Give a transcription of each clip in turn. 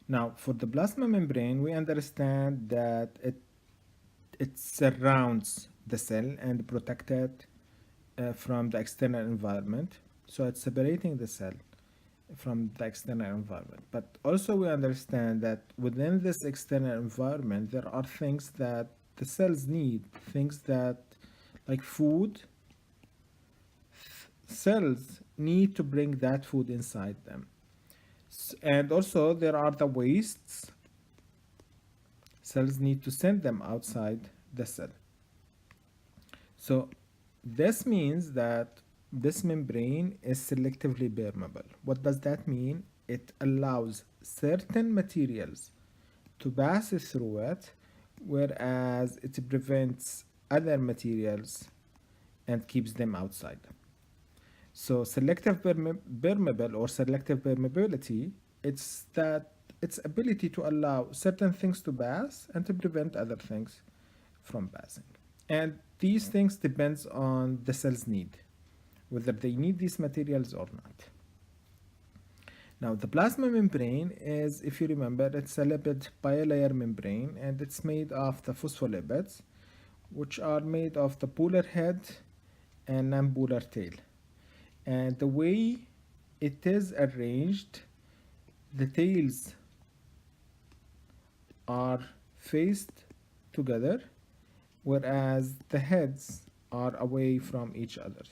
Now, for the plasma membrane, we understand that it surrounds the cell and protect it from the external environment. So it's separating the cell from the external environment. But also we understand that within this external environment, there are things that the cells need, things that like food, cells need to bring that food inside them. And also there are the wastes, cells need to send them outside the cell. So this means that this membrane is selectively permeable. What does that mean? It allows certain materials to pass through it, whereas it prevents other materials and keeps them outside. So selective permeable or selective permeability, it's that its ability to allow certain things to pass and to prevent other things from passing. And these things depends on the cell's need, whether they need these materials or not. Now the plasma membrane is, if you remember, it's a lipid bilayer membrane and it's made of the phospholipids, which are made of the polar head and non-polar tail. And the way it is arranged, the tails are faced together, whereas the heads are away from each other.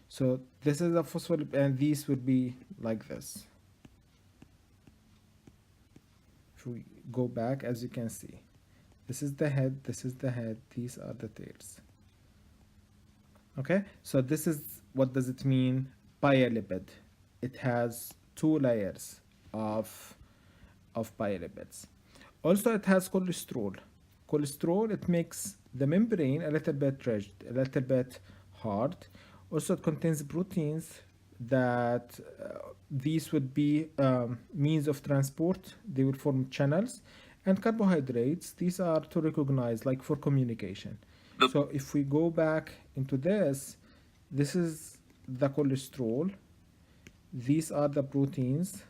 So this is a phospholipid, and these would be like this. If we go back, as you can see, this is the head, this is the head, these are the tails. Okay, so this is, what does it mean? Biolipid. It has two layers of biolipids. Also, it has cholesterol. Cholesterol, it makes the membrane a little bit rigid, a little bit hard. Also, it contains proteins that these would be means of transport. They will form channels. And carbohydrates, these are to recognize, like for communication. So if we go back into this is the cholesterol, these are the proteins,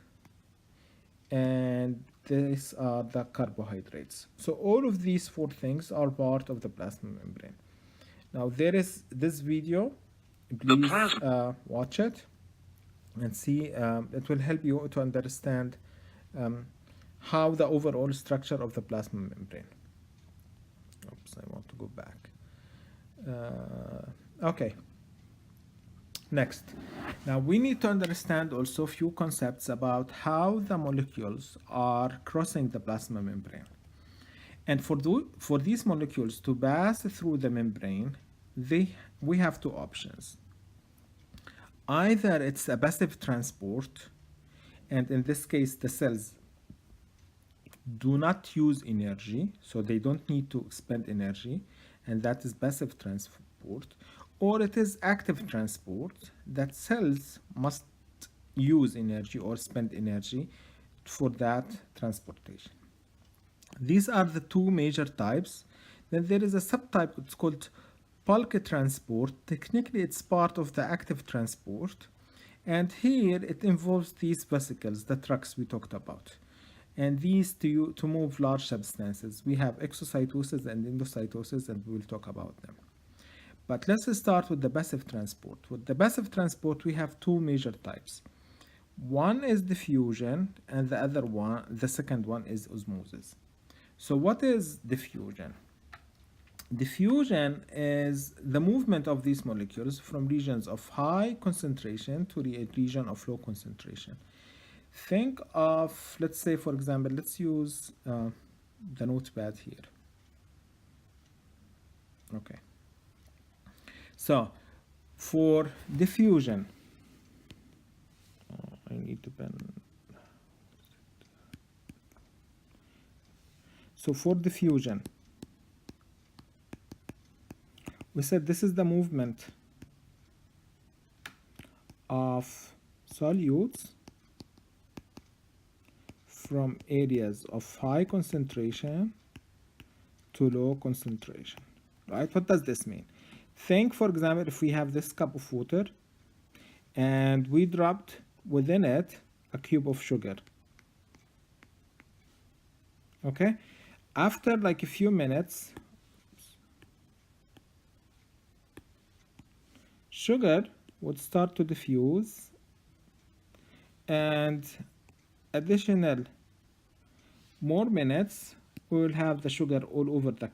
and these are the carbohydrates. So all of these four things are part of the plasma membrane. Now there is this video, please watch it and see. It will help you to understand how the overall structure of the plasma membrane. Oops, I want to go back. Okay. Next, now we need to understand also a few concepts about how the molecules are crossing the plasma membrane. And for these molecules to pass through the membrane, we have two options. Either it's a passive transport, and in this case the cells do not use energy, so they don't need to expend energy, and that is passive transport, or it is active transport that cells must use energy or spend energy for that transportation. These are the two major types. Then there is a subtype, it's called bulk transport. Technically it's part of the active transport, and here it involves these vesicles, the trucks we talked about, and these to move large substances. We have exocytosis and endocytosis, and we will talk about them. But let's start with the passive transport. With the passive transport, we have two major types. One is diffusion, and the second one is osmosis. So what is diffusion? Diffusion is the movement of these molecules from regions of high concentration to a region of low concentration. Think of, let's say, for example, let's use the notepad here. Okay. So, for diffusion, I need to pen. So for diffusion, we said this is the movement of solutes from areas of high concentration to low concentration, right? What does this mean? Think, for example, if we have this cup of water and we dropped within it a cube of sugar. Okay, after like a few minutes, sugar would start to diffuse, and additional more minutes we will have the sugar all over the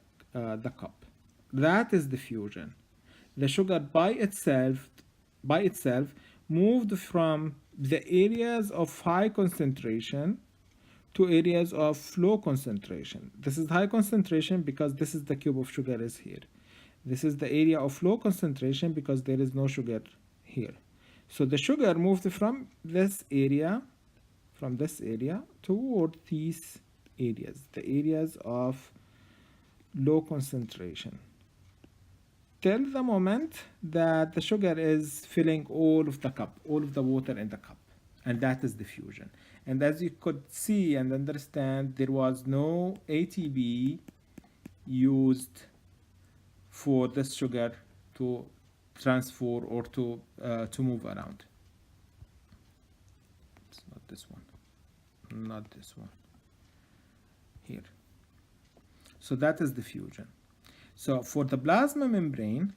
cup. That is diffusion. The sugar by itself moved from the areas of high concentration to areas of low concentration. This is high concentration because this is the cube of sugar is here. This is the area of low concentration because there is no sugar here. So the sugar moved from this area toward these areas, the areas of low concentration, till the moment that the sugar is filling all of the cup, all of the water in the cup, and that is diffusion. And as you could see and understand, there was no ATP used for this sugar to transfer or to move around. It's not this one, not this one, here. So that is diffusion. So for the plasma membrane,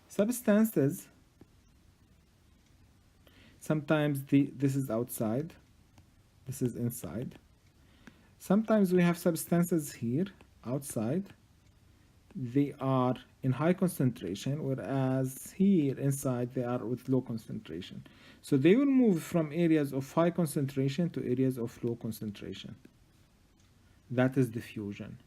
substances, sometimes this is outside, this is inside. Sometimes we have substances here outside, they are in high concentration, whereas here inside they are with low concentration. So they will move from areas of high concentration to areas of low concentration. That is diffusion.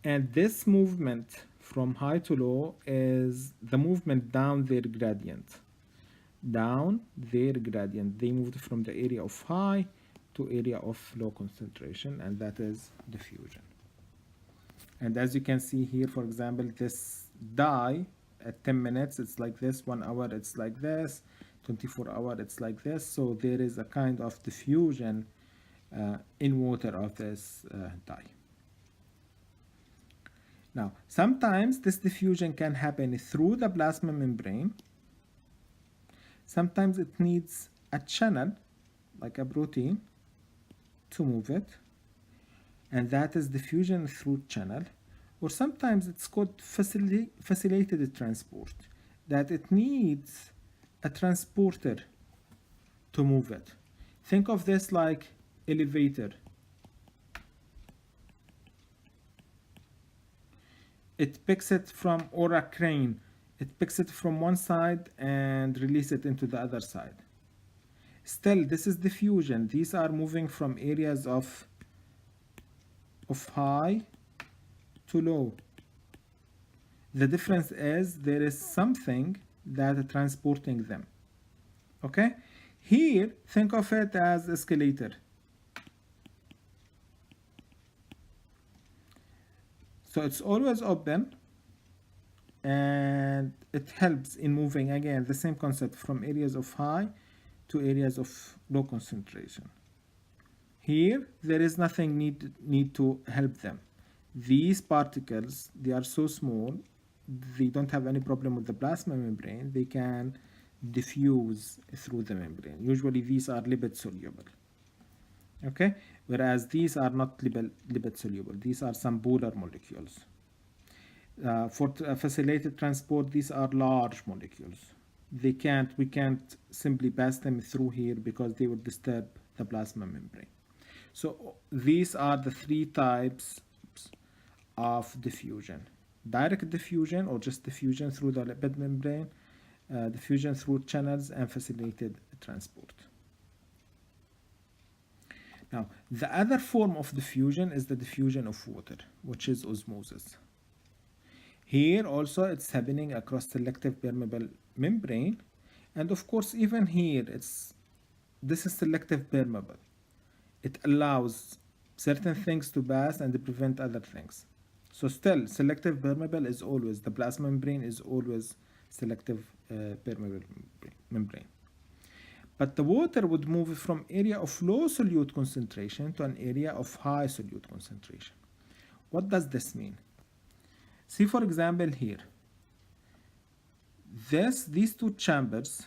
And this movement from high to low is the movement down their gradient. Down their gradient. They moved from the area of high to area of low concentration, and that is diffusion. And as you can see here, for example, this dye at 10 minutes, it's like this, 1 hour, it's like this, 24 hours, it's like this. So there is a kind of diffusion in water of this dye. Now, sometimes this diffusion can happen through the plasma membrane. Sometimes it needs a channel, like a protein, to move it. And that is diffusion through channel. Or sometimes it's called facilitated transport, that it needs a transporter to move it. Think of this like elevator. It picks it from, or a crane, it picks it from one side and release it into the other side. Still, this is diffusion. These are moving from areas of high to low. The difference is there is something that is transporting them. Okay? Here, think of it as escalator. So it's always open, and it helps in moving, again, the same concept, from areas of high to areas of low concentration. Here, there is nothing need to help them. These particles, they are so small, they don't have any problem with the plasma membrane. They can diffuse through the membrane. Usually these are lipid soluble. Okay, whereas these are not lipid soluble. These are some polar molecules. For facilitated transport, these are large molecules. We can't simply pass them through here because they would disturb the plasma membrane. So these are the three types of diffusion: direct diffusion, or just diffusion through the lipid membrane, diffusion through channels, and facilitated transport. Now, the other form of diffusion is the diffusion of water, which is osmosis. Here also it's happening across selective permeable membrane, and of course even here this is selective permeable. It allows certain things to pass and prevent other things. So still, selective permeable is always, the plasma membrane is always selective permeable membrane. But the water would move from area of low solute concentration to an area of high solute concentration. What does this mean? See, for example, here, these two chambers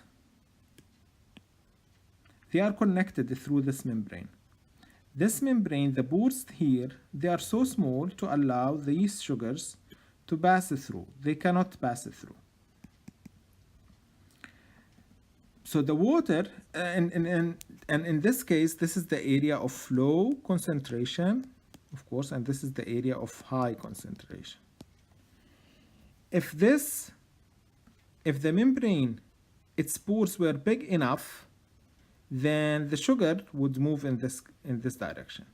they are connected through this membrane. This membrane, the pores here, they are so small to allow these sugars to pass through. They cannot pass through. So the water, and in this case, this is the area of low concentration, of course, and this is the area of high concentration. If the membrane, its pores were big enough, then the sugar would move in this direction.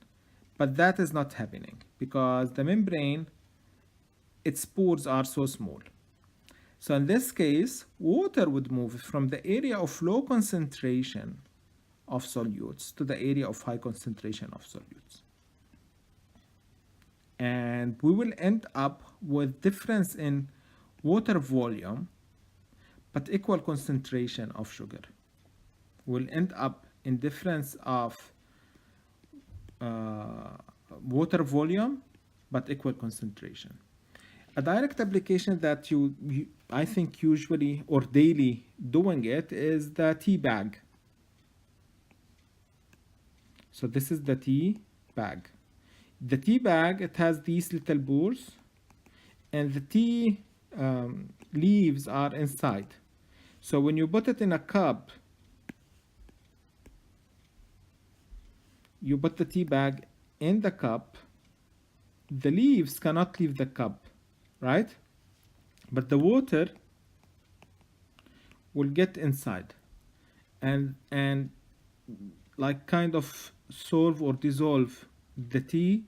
But that is not happening because the membrane, its pores are so small. So in this case, water would move from the area of low concentration of solutes to the area of high concentration of solutes. And we will end up with difference in water volume, but equal concentration of sugar. We'll end up in difference of water volume, but equal concentration. A direct application that I think usually or daily doing it is the tea bag. So this is the tea bag. The tea bag, it has these little pores, and the tea leaves are inside. So when you put it in a cup, you put the tea bag in the cup, the leaves cannot leave the cup, right? But the water will get inside and like kind of solve or dissolve the tea,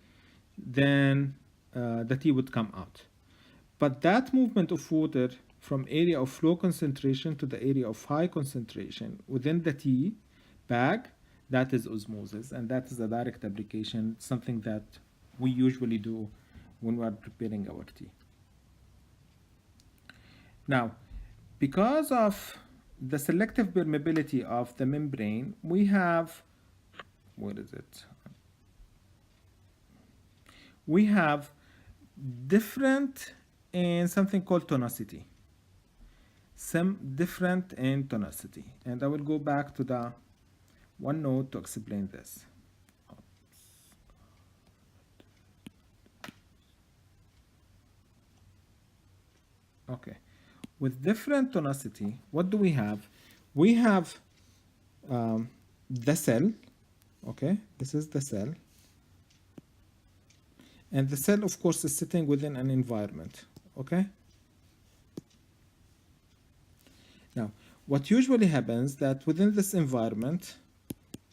then the tea would come out. But that movement of water from area of low concentration to the area of high concentration within the tea bag, that is osmosis, and that is a direct application, something that we usually do when we are preparing our tea. Now, because of the selective permeability of the membrane, we have, what is it? We have different in something called tonicity. Some different in tonicity. And I will go back to the OneNote to explain this. Okay. With different tonicity, what do we have? We have the cell. Okay, this is the cell. And the cell, of course, is sitting within an environment. Okay. Now, what usually happens that within this environment,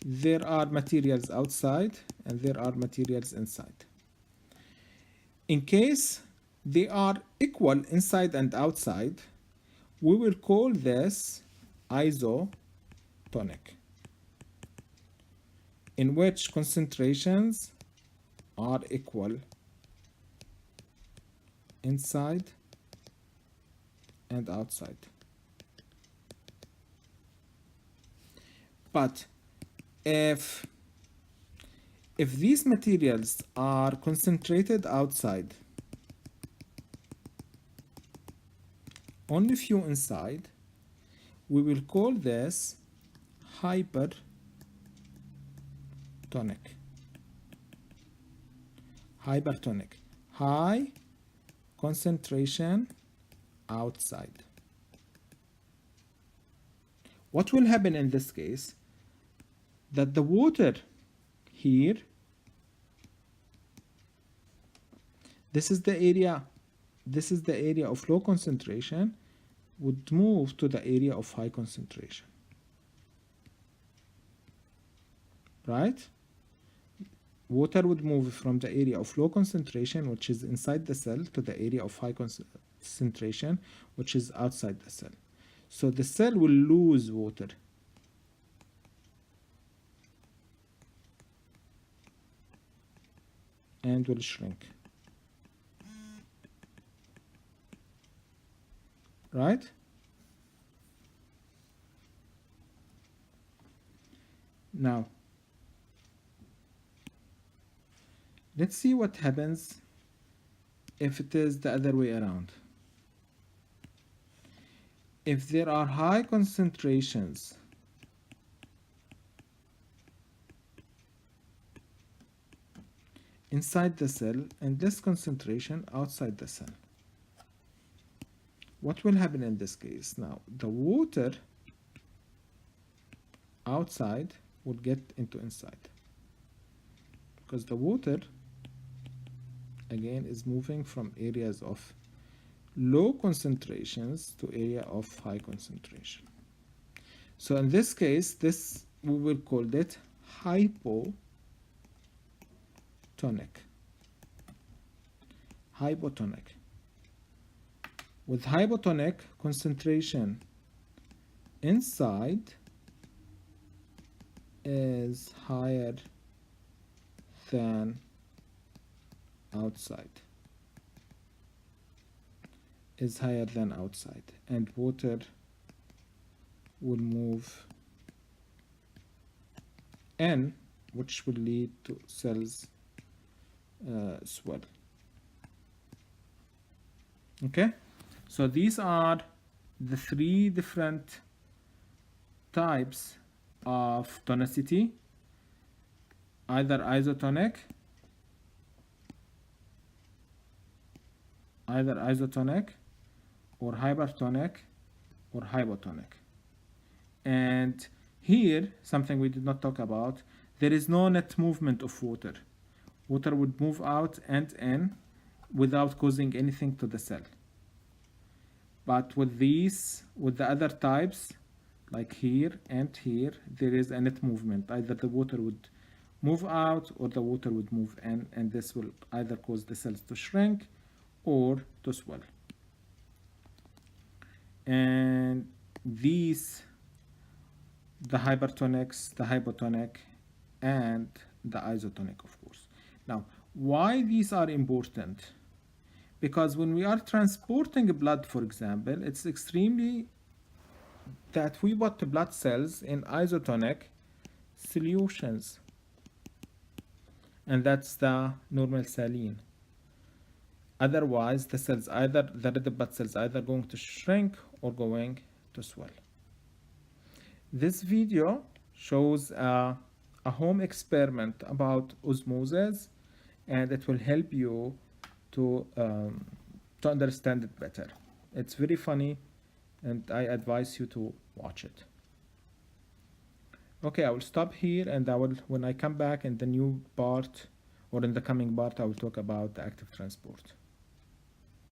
there are materials outside and there are materials inside. In case they are equal inside and outside, we will call this isotonic, in which concentrations are equal inside and outside. But if these materials are concentrated outside, only few inside, we will call this hypertonic. Hypertonic, high concentration outside. What will happen in this case? That the water here, this is the area of low concentration, would move to the area of high concentration. Right? Water would move from the area of low concentration, which is inside the cell, to the area of high concentration, which is outside the cell. So the cell will lose water. And will shrink. Right? Now, let's see what happens if it is the other way around. If there are high concentrations inside the cell and this concentration outside the cell. What will happen in this case? Now, the water outside will get into inside because the water again is moving from areas of low concentrations to area of high concentration. So in this case, this we will call it hypotonic. Hypotonic. With hypotonic, concentration inside is higher than outside. Is higher than outside, and water will move in, which will lead to cells swell. Okay, so these are the three different types of tonicity: either isotonic, or hypertonic, or hypotonic. And here, something we did not talk about, there is no net movement of water. Water would move out and in without causing anything to the cell. But with these, with the other types, like here and here, there is a net movement. Either the water would move out or the water would move in, and this will either cause the cells to shrink or to swell. And these, the hypertonics, the hypotonic, and the isotonic, of course. Now, why these are important? Because when we are transporting blood, for example, it's extremely that we put the blood cells in isotonic solutions, and that's the normal saline. Otherwise, the cells the red blood cells either going to shrink or going to swell. This video shows a home experiment about osmosis, and it will help you to understand it better. It's very funny, and I advise you to watch it. Okay, I will stop here, and when I come back in the new part or in the coming part, I will talk about the active transport.